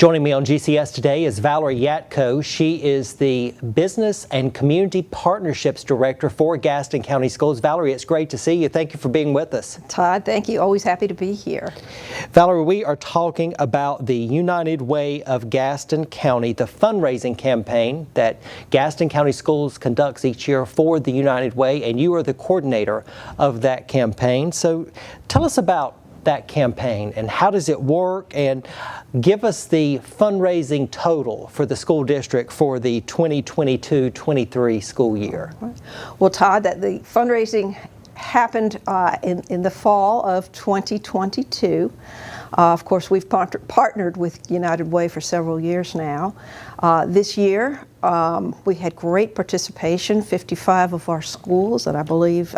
Joining me on GCS today is Valerie Yatko. She is the Business and Community Partnerships Director for Gaston County Schools. Valerie, it's great to see you. Thank you for being with us. Todd, thank you. Always happy to be here. Valerie, we are talking about the United Way of Gaston County, the fundraising campaign that Gaston County Schools conducts each year for the United Way, and you are the coordinator of that campaign. So tell us about that campaign and how does it work, and give us the fundraising total for the school district for the 2022-23 school year. Well, Todd, the fundraising happened in the fall of 2022. Of course, we've partnered with United Way for several years now. This year, we had great participation, 55 of our schools, and I believe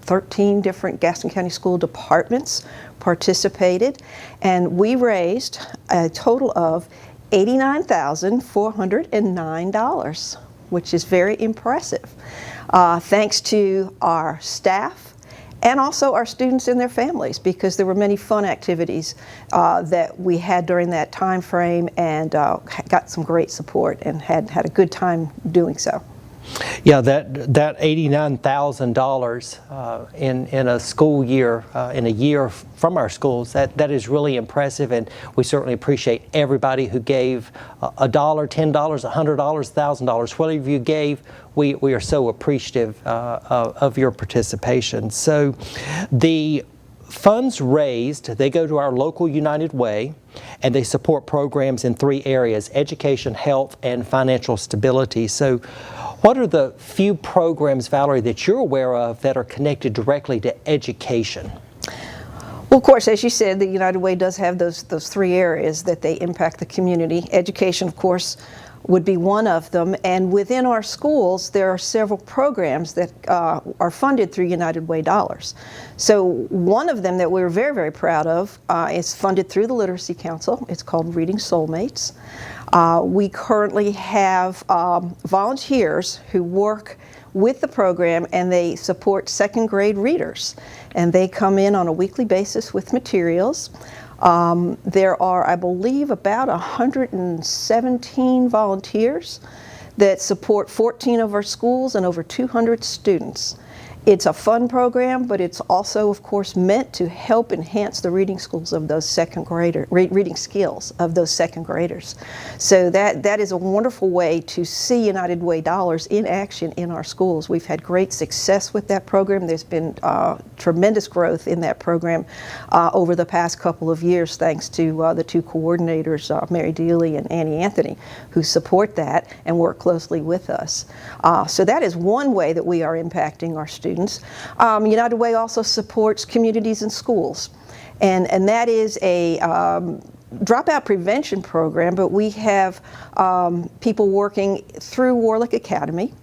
13 different Gaston County School departments participated, and we raised a total of $89,409, which is very impressive. Thanks to our staff and also our students and their families, because there were many fun activities that we had during that time frame, and got some great support and had a good time doing so. Yeah, that $89,000 in a school year, in a year from our schools, that is really impressive, and we certainly appreciate everybody who gave $1, $10, $100, $1,000, whatever you gave. We are so appreciative of your participation. So the funds raised, they go to our local United Way, and they support programs in 3 areas: education, health, and financial stability. So what are the few programs, Valerie, that you're aware of that are connected directly to education? Well, of course, as you said, the United Way does have those 3 areas that they impact the community. Education, of course, would be one of them, and within our schools there are several programs that are funded through United Way dollars. So one of them that we're very, very proud of is funded through the Literacy Council. It's called Reading Soulmates. We currently have volunteers who work with the program, and they support 2nd grade readers, and they come in on a weekly basis with materials. There are, I believe, about 117 volunteers that support 14 of our schools and over 200 students. It's a fun program, but it's also, of course, meant to help enhance the reading skills of those 2nd graders. So that is a wonderful way to see United Way dollars in action in our schools. We've had great success with that program. There's been tremendous growth in that program over the past couple of years, thanks to the 2 coordinators, Mary Dealey and Annie Anthony, who support that and work closely with us. So that is one way that we are impacting our students. United Way also supports communities and schools, and that is a dropout prevention program, but we have people working through Warlick Academy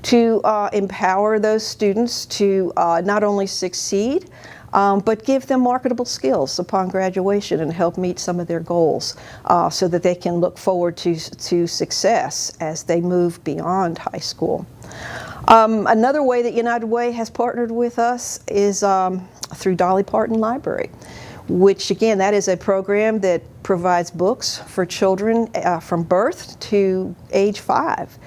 to empower those students to not only succeed, but give them marketable skills upon graduation and help meet some of their goals, so that they can look forward to success as they move beyond high school. Another way that United Way has partnered with us is through Dolly Parton Library, which again, that is a program that provides books for children from birth to age 5.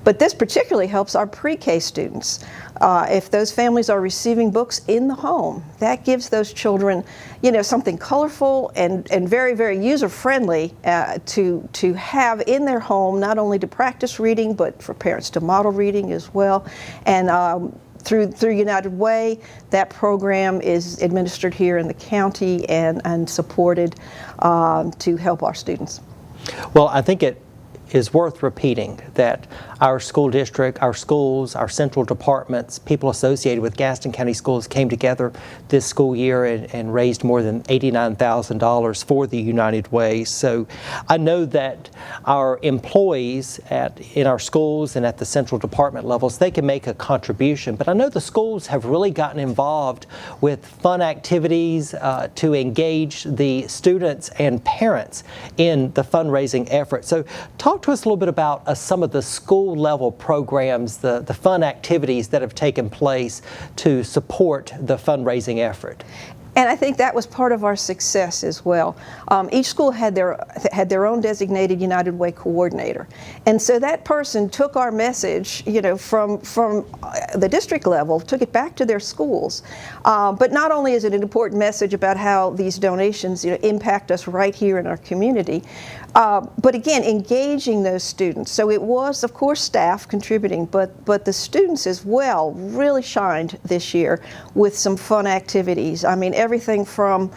But this particularly helps our pre-K students. If those families are receiving books in the home, that gives those children, something colorful and very, very user-friendly to have in their home, not only to practice reading, but for parents to model reading as well. And through United Way, that program is administered here in the county and supported to help our students. Well, I think it is worth repeating that our school district, our schools, our central departments, people associated with Gaston County Schools came together this school year and raised more than $89,000 for the United Way. So I know that our employees in our schools and at the central department levels, they can make a contribution, but I know the schools have really gotten involved with fun activities to engage the students and parents in the fundraising effort. So talk to us a little bit about some of the school level programs, the fun activities that have taken place to support the fundraising effort. And I think that was part of our success as well. Each school had their own designated United Way coordinator, and so that person took our message, from the district level, took it back to their schools. But not only is it an important message about how these donations, impact us right here in our community, but again, engaging those students. So it was, of course, staff contributing, but the students as well really shined this year with some fun activities. I mean, everything from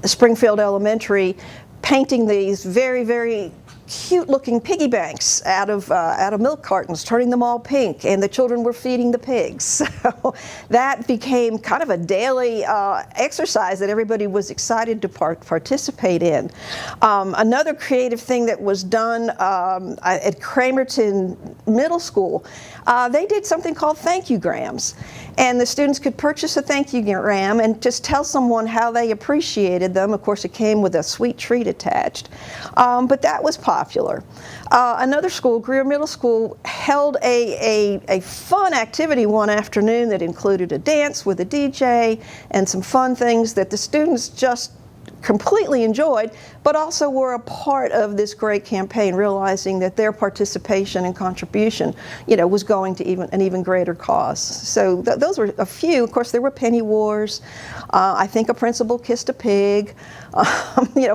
Springfield Elementary painting these very, very cute-looking piggy banks out of milk cartons, turning them all pink, and the children were feeding the pigs. So that became kind of a daily exercise that everybody was excited to participate in. Another creative thing that was done at Cramerton Middle School, they did something called thank you grams. And the students could purchase a thank you gram and just tell someone how they appreciated them. Of course, it came with a sweet treat attached. But that was popular. Another school, Greer Middle School, held a fun activity one afternoon that included a dance with a DJ and some fun things that the students just completely enjoyed, but also were a part of this great campaign, realizing that their participation and contribution, was going to an even greater cause. So those were a few. Of course, there were penny wars. I think a principal kissed a pig.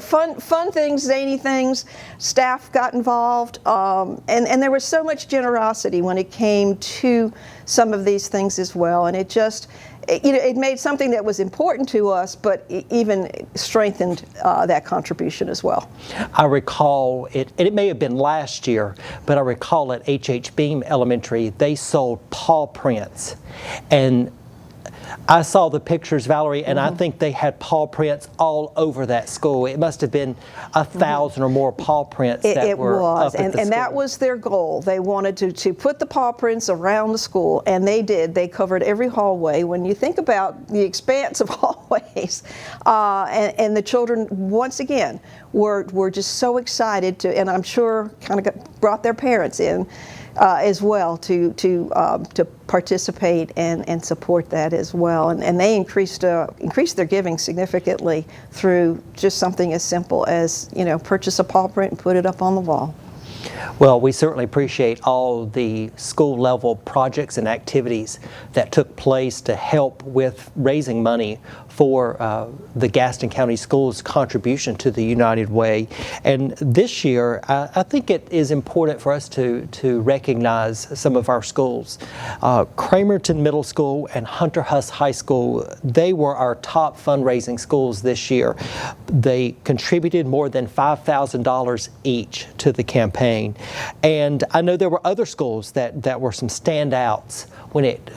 Fun things, zany things. Staff got involved, and there was so much generosity when it came to some of these things as well. And it just, it made something that was important to us, but even strengthened that contribution as well. I recall it, and it may have been last year, but I recall at H.H. Beam Elementary, they sold paw prints. And I saw the pictures, Valerie, and I think they had paw prints all over that school. It must have been 1,000 or more paw prints that were up at the school. And that was their goal. They wanted to put the paw prints around the school, and they did. They covered every hallway. When you think about the expanse of hallways, and the children, once again, were just so excited to, and I'm sure kind of brought their parents in as well to participate and support that as well, and they increased their giving significantly through just something as simple as purchase a paw print and put it up on the wall. Well, we certainly appreciate all the school level projects and activities that took place to help with raising money for the Gaston County Schools' contribution to the United Way. And this year, I think it is important for us to recognize some of our schools. Cramerton Middle School and Hunter Huss High School, they were our top fundraising schools this year. They contributed more than $5,000 each to the campaign. And I know there were other schools that were some standouts when it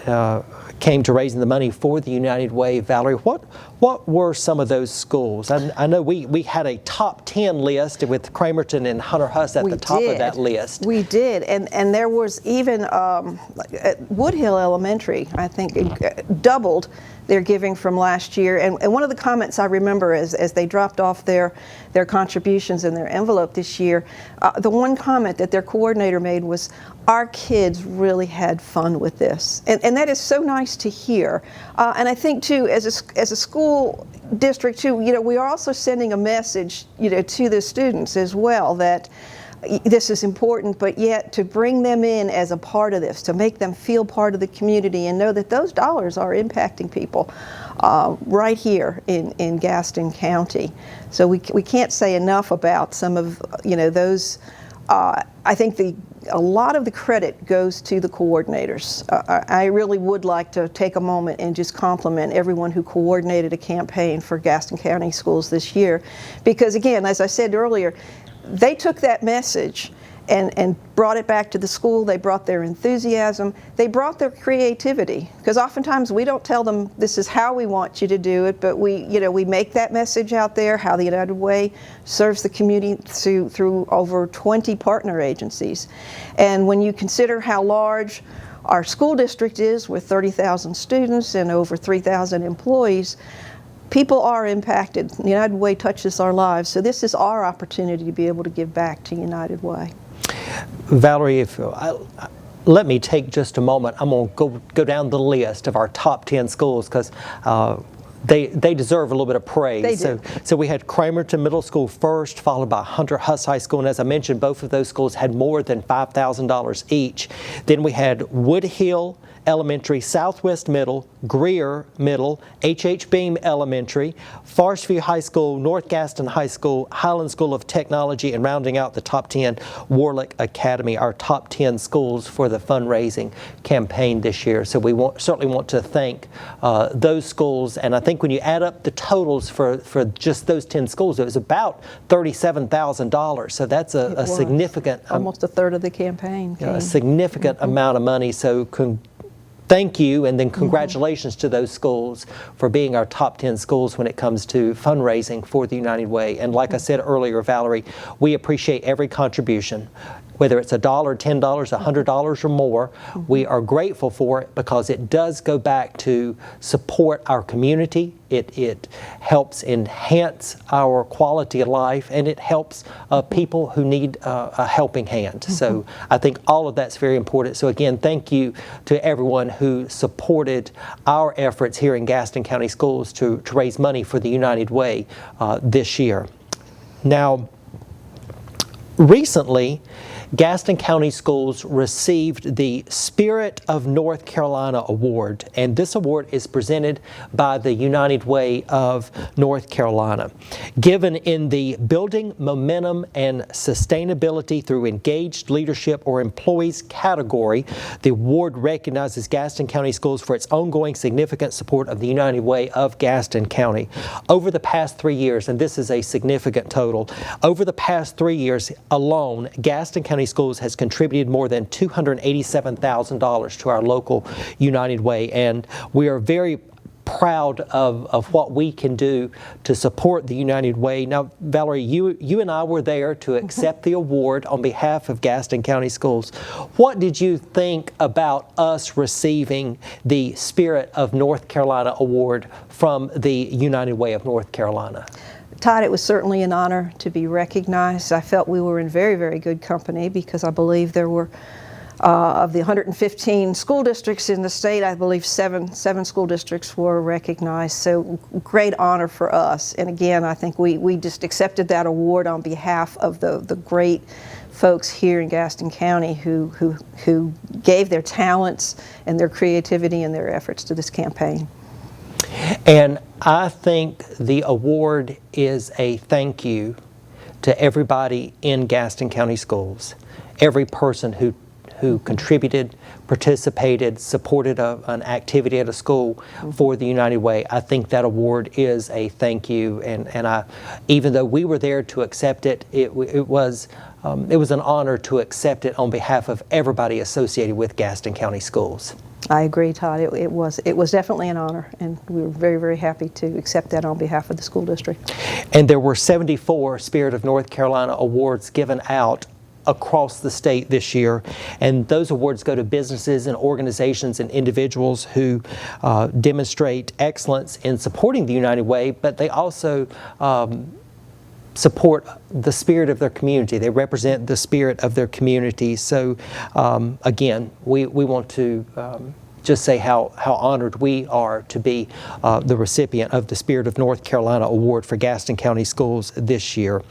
came to raising the money for the United Way. Valerie, what were some of those schools? I know we had a top 10 list with Cramerton and Hunter Huss at the top of that list. We did, and there was even at Woodhill Elementary, I think, doubled their giving from last year. And one of the comments I remember as they dropped off their contributions in their envelope this year, the one comment that their coordinator made was, "Our kids really had fun with this." And that is so nice to hear. And I think too, as a school district too, we are also sending a message, to the students as well, that this is important, but yet to bring them in as a part of this, to make them feel part of the community and know that those dollars are impacting people right here in Gaston County. So we can't say enough about some of those. I think a lot of the credit goes to the coordinators. I really would like to take a moment and just compliment everyone who coordinated a campaign for Gaston County Schools this year, because again, as I said earlier, they took that message and brought it back to the school. They brought their enthusiasm. They brought their creativity, because oftentimes we don't tell them this is how we want you to do it, but we make that message out there, how the United Way serves the community through over 20 partner agencies. And when you consider how large our school district is, with 30,000 students and over 3,000 employees, people are impacted. The United Way touches our lives, so this is our opportunity to be able to give back to United Way. Valerie, let me take just a moment. I'm going to go down the list of our top 10 schools, because they deserve a little bit of praise. They do. So we had Cramerton Middle School first, followed by Hunter Huss High School, and as I mentioned, both of those schools had more than $5,000 each. Then we had Woodhill Elementary, Southwest Middle, Greer Middle, H.H. Beam Elementary, Forest View High School, North Gaston High School, Highland School of Technology, and rounding out the top 10, Warlick Academy, our top 10 schools for the fundraising campaign this year. So we certainly want to thank those schools, and I think when you add up the totals for just those 10 schools, it was about $37,000. So that's a significant, almost a third of the campaign. A significant amount of money. So thank you, and then congratulations to those schools for being our top 10 schools when it comes to fundraising for the United Way. And like I said earlier, Valerie, we appreciate every contribution, whether it's $1, $10, $100 or more. We are grateful for it because it does go back to support our community. It helps enhance our quality of life, and it helps people who need a helping hand. So I think all of that's very important. So again, thank you to everyone who supported our efforts here in Gaston County Schools to raise money for the United Way this year. Now, recently, Gaston County Schools received the Spirit of North Carolina Award, and this award is presented by the United Way of North Carolina. Given in the Building Momentum and Sustainability through Engaged Leadership or Employees category, the award recognizes Gaston County Schools for its ongoing significant support of the United Way of Gaston County. Over the past 3 years, and this is a significant total, over the past 3 years alone, Gaston County Schools has contributed more than $287,000 to our local United Way, and we are very proud of what we can do to support the United Way. Now, Valerie, you and I were there to accept the award on behalf of Gaston County Schools. What did you think about us receiving the Spirit of North Carolina Award from the United Way of North Carolina? Todd, it was certainly an honor to be recognized. I felt we were in very, very good company because I believe there were, of the 115 school districts in the state, I believe seven school districts were recognized. So great honor for us. And again, I think we just accepted that award on behalf of the great folks here in Gaston County who gave their talents and their creativity and their efforts to this campaign. And I think the award is a thank you to everybody in Gaston County Schools, every person who contributed, participated, supported an activity at a school for the United Way. I think that award is a thank you, and even though we were there to accept it, it was an honor to accept it on behalf of everybody associated with Gaston County Schools. I agree, Todd. It was definitely an honor, and we were very, very happy to accept that on behalf of the school district. And there were 74 Spirit of North Carolina awards given out across the state this year, and those awards go to businesses and organizations and individuals who demonstrate excellence in supporting the United Way, but they also support the spirit of their community. They represent the spirit of their community. So again, we want to just say how honored we are to be the recipient of the Spirit of North Carolina Award for Gaston County Schools this year.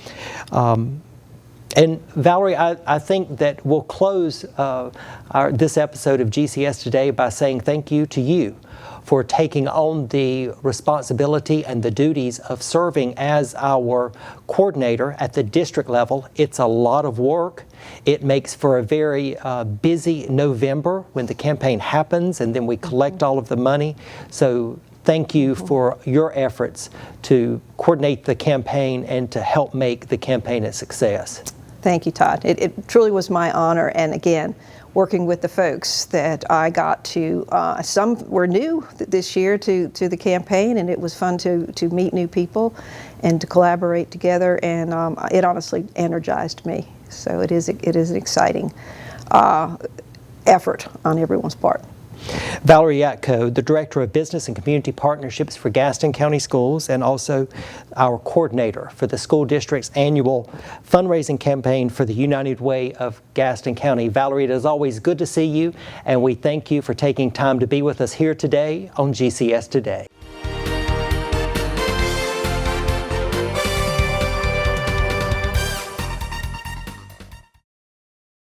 And Valerie, I think that we'll close this episode of GCS Today by saying thank you to you for taking on the responsibility and the duties of serving as our coordinator at the district level. It's a lot of work. It makes for a very busy November when the campaign happens, and then we collect all of the money. So thank you for your efforts to coordinate the campaign and to help make the campaign a success. Thank you, Todd. It truly was my honor, and again, working with the folks that I got to, some were new this year to the campaign, and it was fun to meet new people and to collaborate together, and it honestly energized me. So it is an exciting effort on everyone's part. Valerie Yatko, the Director of Business and Community Partnerships for Gaston County Schools, and also our coordinator for the school district's annual fundraising campaign for the United Way of Gaston County. Valerie, it is always good to see you, and we thank you for taking time to be with us here today on GCS Today.